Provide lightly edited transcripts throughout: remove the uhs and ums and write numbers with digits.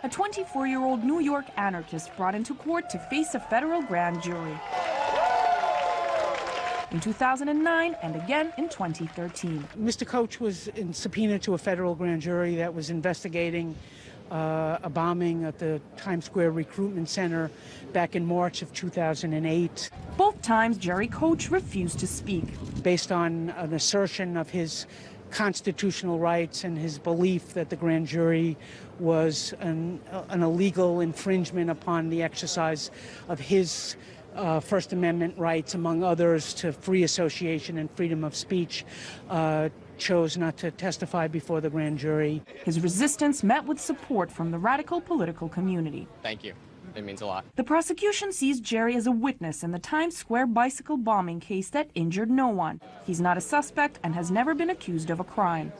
a 24-year-old New York anarchist brought into court to face a federal grand jury in 2009 and again in 2013. Mr. Koch was subpoenaed to a federal grand jury that was investigating a bombing at the Times Square Recruitment Center back in March of 2008. Both times, Jerry Koch refused to speak. Based on an assertion of his constitutional rights and his belief that the grand jury was an illegal infringement upon the exercise of his First Amendment rights, among others, to free association and freedom of speech, chose not to testify before the grand jury. His resistance met with support from the radical political community. Thank you. It means a lot. The prosecution sees Jerry as a witness in the Times Square bicycle bombing case that injured no one. He's not a suspect and has never been accused of a crime.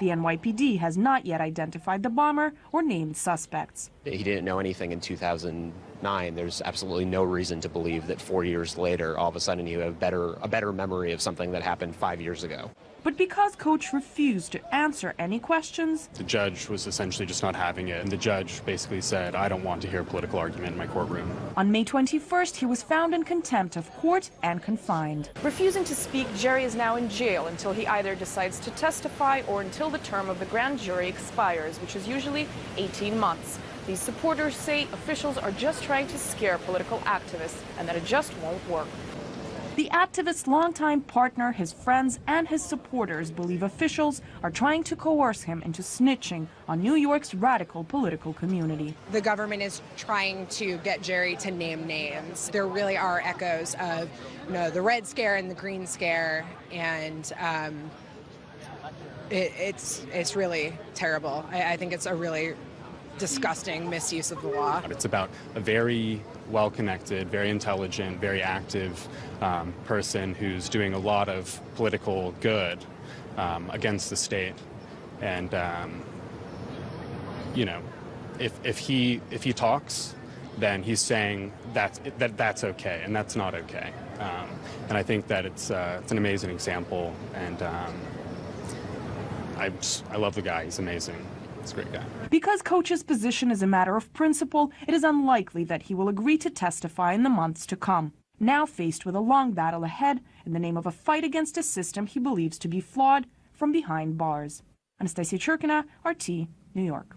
The NYPD has not yet identified the bomber or named suspects. He didn't know anything in 2009. There's absolutely no reason to believe that 4 years later, all of a sudden you have a better memory of something that happened 5 years ago. But because Koch refused to answer any questions, the judge was essentially just not having it. And the judge basically said, I don't want to hear a political argument in my courtroom. On May 21st, he was found in contempt of court and confined. Refusing to speak, Jerry is now in jail until he either decides to testify or until the term of the grand jury expires, which is usually 18 months. These supporters say officials are just trying to scare political activists and that it just won't work. The activist's longtime partner, his friends, and his supporters believe officials are trying to coerce him into snitching on New York's radical political community. The government is trying to get Jerry to name names. There really are echoes of, the Red Scare and the Green Scare, and it's really terrible. I think it's a really disgusting misuse of the law. It's about a very well-connected, very intelligent, very active person who's doing a lot of political good against the state. And if he talks, then he's saying that's okay, and that's not okay. And I think that it's an amazing example, and I love the guy. He's amazing. He's a great guy. Because Koch's position is a matter of principle, it is unlikely that he will agree to testify in the months to come. Now faced with a long battle ahead in the name of a fight against a system he believes to be flawed from behind bars. Anastasia Churkina, RT, New York.